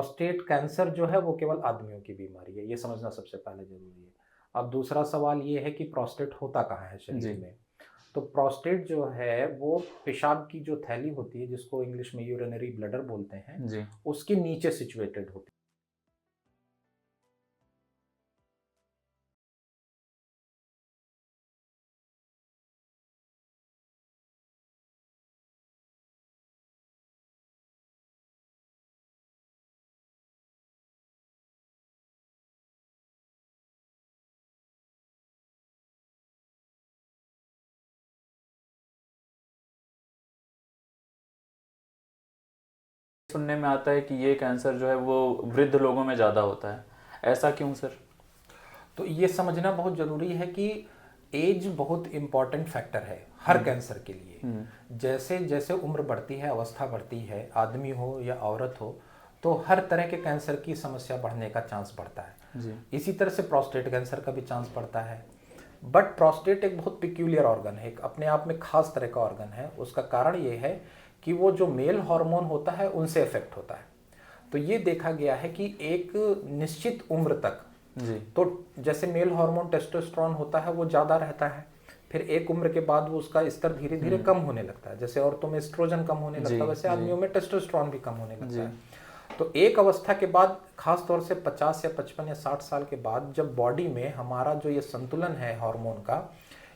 Prostate cancer जो है वो केवल आदमियों की बीमारी है, ये समझना सबसे पहले ज़रूरी है। अब दूसरा सवाल ये है कि प्रोस्टेट होता कहाँ है शरीर जी, में? तो प्रोस्टेट जो है वो पेशाब की जो थैली होती है जिसको इंग्लिश में यूरिनरी ब्लैडर बोलते हैं, जी। उसके नीचे सिचुएटेड होती है। सुनने में आता है कि ये कैंसर जो है वो वृद्ध लोगों में ज़्यादा होता है। ऐसा क्यों सर? तो ये समझना बहुत ज़रूरी है कि एज बहुत इम्पॉर्टेंट फैक्टर है हर कैंसर के लिए। जैसे जैसे उम्र बढ़ती है, अवस्था बढ़ती है, आदमी हो या औरत हो, तो हर तरह के कैंसर की समस्या बढ़ने का चांस बढ़ता है। जी। इसी तरह से प्रोस्टेट कैंसर का भी चांस बढ़ता है। बट प्रोस्टेट एक बहुत पिक्यूलियर ऑर्गन है, एक अपने आप में खास तरह का ऑर्गन है। उसका कारण ये है कि वो जो मेल हार्मोन होता है उनसे इफेक्ट होता है। तो ये देखा गया है कि एक निश्चित उम्र तक, जी। तो जैसे मेल हार्मोन टेस्टोस्टेरोन होता है वो ज़्यादा रहता है, फिर एक उम्र के बाद वो उसका स्तर धीरे धीरे कम होने लगता है। जैसे औरतों में एस्ट्रोजन कम होने जी। लगता है, वैसे जी। आदमियों में टेस्टोस्टेरोन भी कम होने लगता जी। है। तो एक अवस्था के बाद, खास तौर से 50 या 55 या 60 साल के बाद, जब बॉडी में हमारा जो ये संतुलन है हार्मोन का,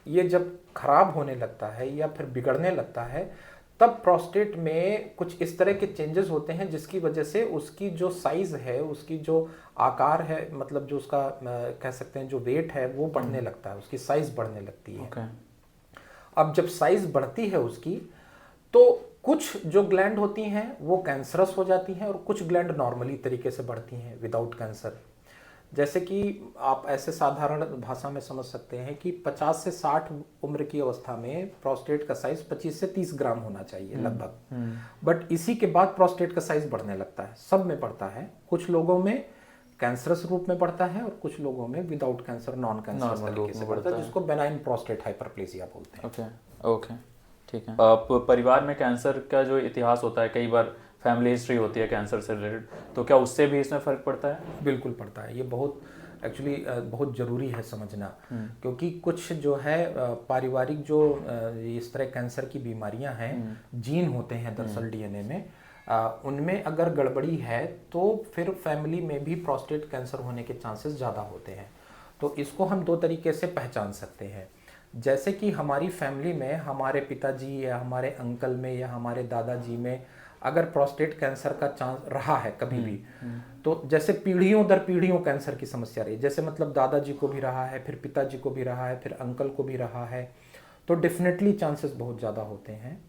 ये जब खराब होने लगता है या फिर बिगड़ने लगता है, तब प्रोस्टेट में कुछ इस तरह के चेंजेस होते हैं जिसकी वजह से उसकी जो साइज है, उसकी जो आकार है, मतलब जो उसका कह सकते हैं जो वेट है वो बढ़ने लगता है, उसकी साइज बढ़ने लगती है। ओके। अब जब साइज बढ़ती है उसकी, तो कुछ जो ग्लैंड होती हैं वो कैंसरस हो जाती हैं और कुछ ग्लैंड नॉर्मली तरीके से बढ़ती हैं विदाउट कैंसर। जैसे कि आप ऐसे साधारण भाषा में समझ सकते हैं कि 50 से 60 उम्र की अवस्था में प्रोस्टेट का साइज 25 से 30 ग्राम होना चाहिए लगभग। बट इसी के बाद प्रोस्टेट का साइज बढ़ने लगता है, सब में बढ़ता है। कुछ लोगों में कैंसरस रूप में बढ़ता है और कुछ लोगों में without cancer, non cancerous normal तरीके रूप से में बढ़ता है, बढ़ता है। जिसको बेनाइन प्रोस्टेट हाइपरप्लेसिया बोलते हैं। ओके। ओके। ठीक है। आप परिवार में कैंसर का जो इतिहास होता है, कई बार फैमिली हिस्ट्री होती है कैंसर से रिलेटेड, तो क्या उससे भी इसमें फ़र्क पड़ता है? बिल्कुल पड़ता है। ये बहुत एक्चुअली बहुत ज़रूरी है समझना, क्योंकि कुछ जो है पारिवारिक जो इस तरह कैंसर की बीमारियां हैं, जीन होते हैं दरअसल डीएनए में, उनमें अगर गड़बड़ी है तो फिर फैमिली में भी प्रोस्टेट कैंसर होने के चांसेस ज़्यादा होते हैं। तो इसको हम दो तरीके से पहचान सकते हैं। जैसे कि हमारी फैमिली में हमारे पिताजी या हमारे अंकल में या हमारे दादाजी में अगर प्रोस्टेट कैंसर का चांस रहा है कभी भी, तो जैसे पीढ़ियों दर पीढ़ियों कैंसर की समस्या रही, जैसे मतलब दादाजी को भी रहा है, फिर पिताजी को भी रहा है, फिर अंकल को भी रहा है, तो डेफिनेटली चांसेस बहुत ज़्यादा होते हैं।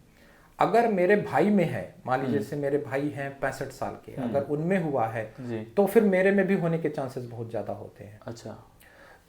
अगर मेरे भाई में है, मान लीजिए जैसे मेरे भाई हैं 65 साल के, अगर उनमें हुआ है जी। तो फिर मेरे में भी होने के चांसेस बहुत ज़्यादा होते हैं। अच्छा।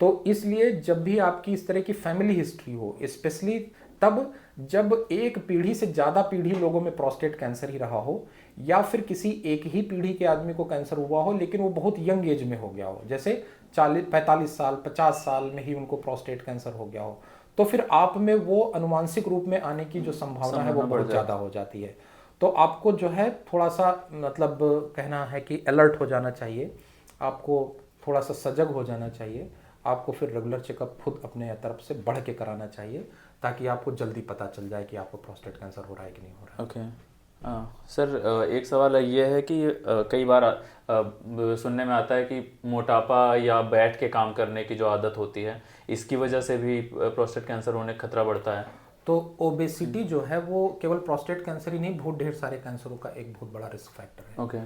तो इसलिए जब भी आपकी इस तरह की फैमिली हिस्ट्री हो, स्पेशली तब जब एक पीढ़ी से ज़्यादा पीढ़ी लोगों में प्रोस्टेट कैंसर ही रहा हो, या फिर किसी एक ही पीढ़ी के आदमी को कैंसर हुआ हो लेकिन वो बहुत यंग एज में हो गया हो, जैसे 45 साल 50 साल में ही उनको प्रोस्टेट कैंसर हो गया हो, तो फिर आप में वो अनुवांशिक रूप में आने की जो संभावना है वो बढ़ बहुत ज़्यादा जाती। हो जाती है। तो आपको जो है थोड़ा सा, मतलब कहना है कि अलर्ट हो जाना चाहिए, आपको थोड़ा सा सजग हो जाना चाहिए, आपको फिर रेगुलर चेकअप खुद अपने तरफ से बढ़ के कराना चाहिए, ताकि आपको जल्दी पता चल जाए कि आपको प्रोस्टेट कैंसर हो रहा है कि नहीं हो रहा है। ओके। सर, एक सवाल ये है कि कई बार सुनने में आता है कि मोटापा या बैठ के काम करने की जो आदत होती है, इसकी वजह से भी प्रोस्टेट कैंसर होने का खतरा बढ़ता है। तो ओबेसिटी जो है वो केवल प्रोस्टेट कैंसर ही नहीं, बहुत ढेर सारे कैंसरों का एक बहुत बड़ा रिस्क फैक्टर है। ओके।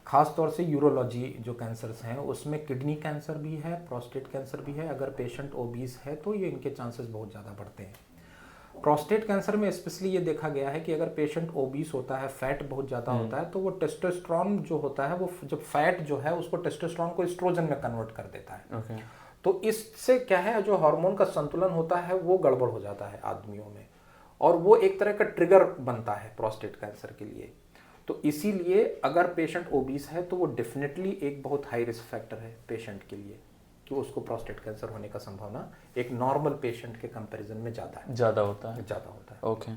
खास तौर से यूरोलॉजी जो कैंसर्स हैं उसमें किडनी कैंसर भी है, प्रोस्टेट कैंसर भी है। अगर पेशेंट ओबीस है तो ये इनके चांसेस बहुत ज़्यादा बढ़ते हैं। प्रोस्टेट कैंसर में स्पेशली ये देखा गया है कि अगर पेशेंट ओबीस होता है, फैट बहुत ज़्यादा होता है, तो वो टेस्टोस्टेरोन जो होता है वो जब फैट जो है उसको टेस्टोस्टेरोन को एस्ट्रोजन में कन्वर्ट कर देता है। ओके। तो इससे क्या है, जो हार्मोन का संतुलन होता है वो गड़बड़ हो जाता है आदमियों में, और वो एक तरह का ट्रिगर बनता है प्रोस्टेट कैंसर के लिए। तो इसीलिए अगर पेशेंट ओबीस है तो वो डेफिनेटली एक बहुत हाई रिस्क फैक्टर है पेशेंट के लिए, कि उसको प्रोस्टेट कैंसर होने का संभावना एक नॉर्मल पेशेंट के कंपैरिजन में ज़्यादा ज़्यादा होता है। होता है। ओके।